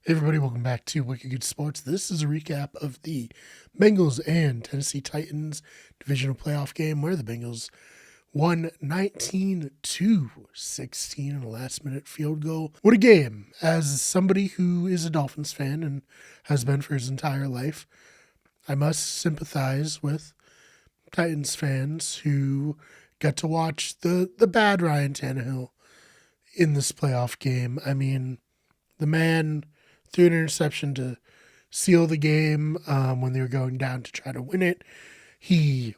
Hey everybody, welcome back to Wicked Good Sports. This is a recap of the Bengals and Tennessee Titans divisional playoff game where the Bengals won 19-16 in a last-minute field goal. What a game! As somebody who is a Dolphins fan and has been for his entire life, I must sympathize with Titans fans who got to watch the bad Ryan Tannehill in this playoff game. I mean, the man threw an interception to seal the game when they were going down to try to win it. He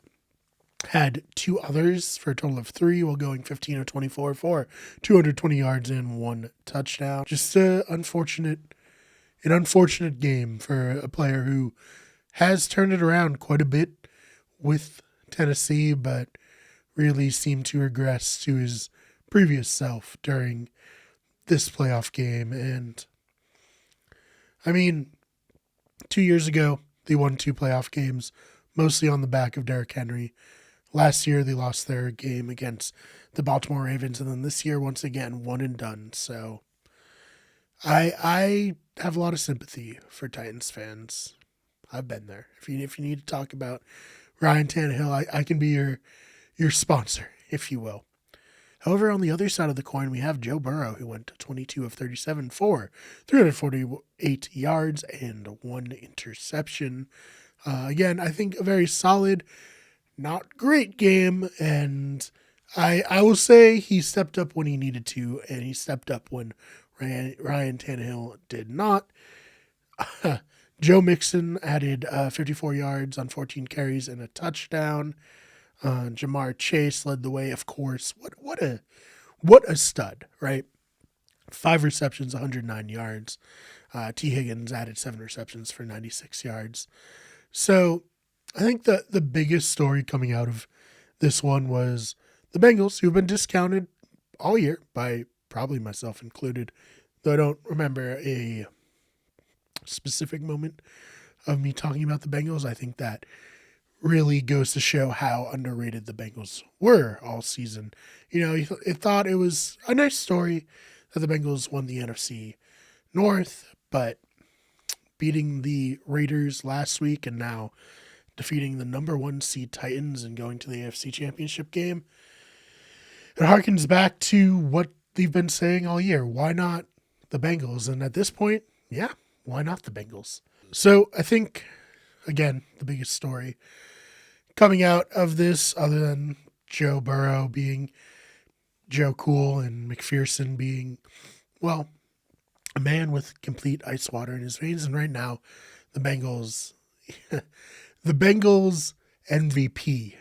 had two others for a total of three while going 15 of 24 for 220 yards and one touchdown. Just an unfortunate game for a player who has turned it around quite a bit with Tennessee, but really seemed to regress to his previous self during this playoff game. And I mean, 2 years ago, they won two playoff games, mostly on the back of Derrick Henry. Last year, they lost their game against the Baltimore Ravens, and then this year, once again, one and done. So I have a lot of sympathy for Titans fans. I've been there. If you need to talk about Ryan Tannehill, I can be your sponsor, if you will. However, on the other side of the coin, we have Joe Burrow, who went 22 of 37 for 348 yards and one interception. Again, I think a very solid, not great game, and I will say he stepped up when he needed to, and he stepped up when Ryan Tannehill did not. Joe Mixon added 54 yards on 14 carries and a touchdown. Jamar Chase led the way, of course. What a stud, right? 5 receptions, 109 yards. T. Higgins added 7 receptions for 96 yards. So I think the biggest story coming out of this one was the Bengals, who've been discounted all year by probably myself included, though I don't remember a specific moment of me talking about the Bengals. I think that really goes to show how underrated the Bengals were all season. You know, it thought it was a nice story that the Bengals won the NFC North, but beating the Raiders last week and now defeating the number 1 seed Titans and going to the AFC Championship game, it harkens back to what they've been saying all year. Why not the Bengals? And at this point, yeah, why not the Bengals? So I think, again, the biggest story coming out of this, other than Joe Burrow being Joe Cool and McPherson being, well, a man with complete ice water in his veins. And right now, the Bengals, the Bengals MVP,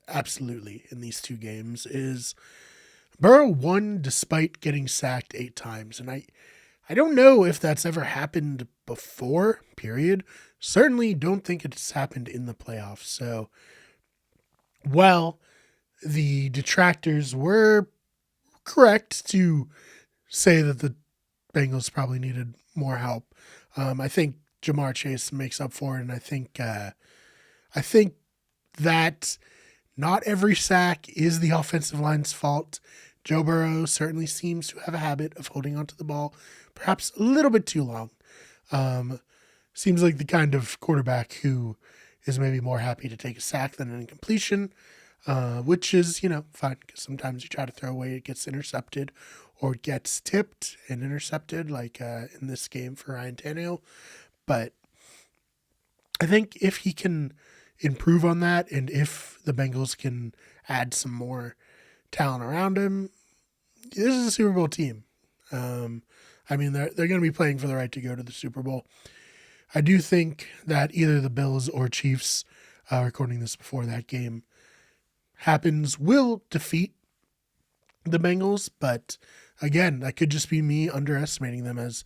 absolutely, in these two games is Burrow won despite getting sacked 8 times. And I don't know if that's ever happened before, period. Certainly don't think it's happened in the playoffs. So, while the detractors were correct to say that the Bengals probably needed more help, I think Jamar Chase makes up for it, and I think that not every sack is the offensive line's fault. Joe Burrow certainly seems to have a habit of holding onto the ball perhaps a little bit too long. Seems like the kind of quarterback who is maybe more happy to take a sack than an incompletion, which is, fine, because sometimes you try to throw away, it gets intercepted or it gets tipped and intercepted, like in this game for Ryan Tannehill. But I think if he can improve on that, and if the Bengals can add some more talent around him, this is a Super Bowl team. I mean, they're going to be playing for the right to go to the Super Bowl. I do think that either the Bills or Chiefs, recording this before that game happens, will defeat the Bengals. But again, that could just be me underestimating them as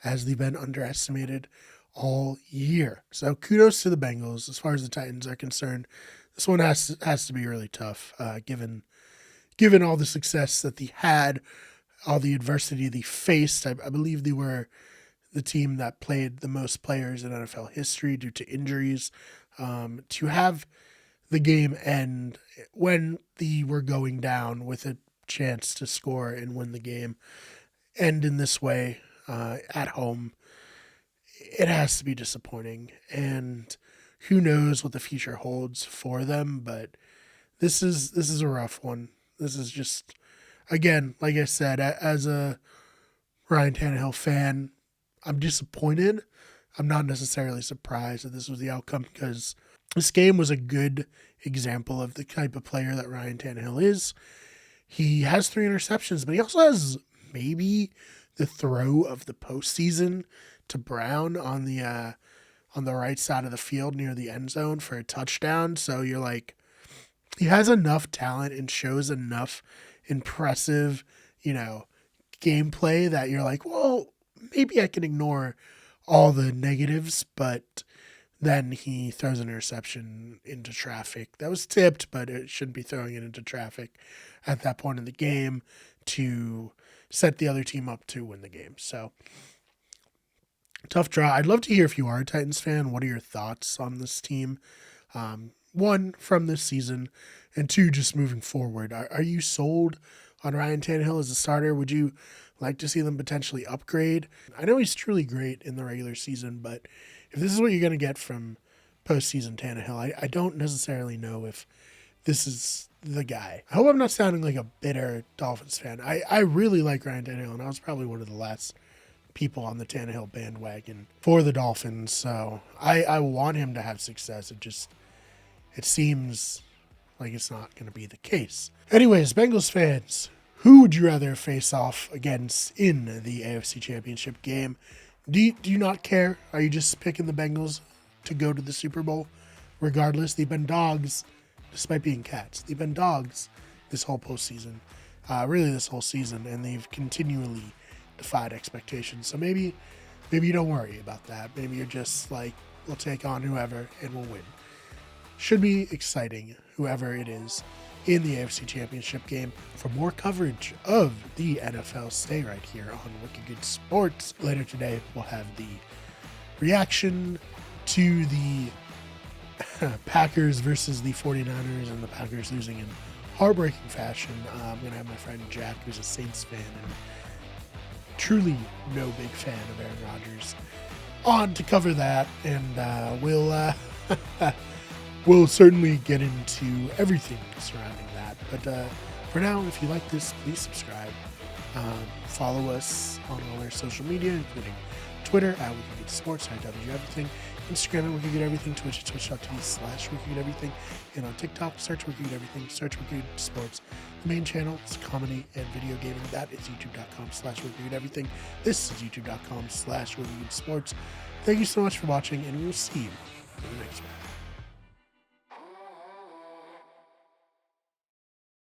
they've been underestimated all year. So kudos to the Bengals. As far as the Titans are concerned, this one has to be really tough, given all the success that they had, all the adversity they faced. I believe they were the team that played the most players in NFL history due to injuries. To have the game end when they were going down with a chance to score and win the game, end in this way, at home, it has to be disappointing. And who knows what the future holds for them, but this is a rough one. This is just, again, like I said, as a Ryan Tannehill fan, I'm disappointed. I'm not necessarily surprised that this was the outcome because this game was a good example of the type of player that Ryan Tannehill is. He has 3 interceptions, but he also has maybe the throw of the postseason to Brown on the right side of the field near the end zone for a touchdown. So you're like, he has enough talent and shows enough impressive, gameplay that you're like, well, maybe I can ignore all the negatives, but then he throws an interception into traffic. That was tipped, but it shouldn't be throwing it into traffic at that point in the game to set the other team up to win the game. So, tough draw. I'd love to hear if you are a Titans fan, what are your thoughts on this team? 1, from this season, and 2, just moving forward. Are you sold on Ryan Tannehill as a starter? Would you like to see them potentially upgrade? I know he's truly great in the regular season, but if this is what you're going to get from postseason Tannehill, I don't necessarily know if this is the guy. I hope I'm not sounding like a bitter Dolphins fan. I really like Ryan Tannehill, and I was probably one of the last people on the Tannehill bandwagon for the Dolphins, so I want him to have success. It seems like it's not going to be the case. Anyways, Bengals fans, who would you rather face off against in the AFC Championship game? Do you not care? Are you just picking the Bengals to go to the Super Bowl? Regardless, they've been dogs, despite being cats. They've been dogs this whole postseason, really this whole season, and they've continually defied expectations. So maybe you don't worry about that. Maybe you're just like, we'll take on whoever and we'll win. Should be exciting, whoever it is, in the AFC Championship game. For more coverage of the NFL, stay right here on Wicked Good Sports. Later today, we'll have the reaction to the Packers versus the 49ers and the Packers losing in heartbreaking fashion. I'm going to have my friend Jack, who's a Saints fan and truly no big fan of Aaron Rodgers, on to cover that, and we'll certainly get into everything surrounding that. But for now, if you like this, please subscribe. Follow us on all our social media, including Twitter at WickedGoodSports, @WGEverything, Instagram at WickedGoodEverything, Twitch at twitch.tv/WickedGoodEverything, and on TikTok, search WickedGoodEverything, search WickedGoodSports. The main channel is comedy and video gaming. That is youtube.com/WickedGoodEverything. This is youtube.com/WickedGoodSports. Thank you so much for watching, and we will see you in the next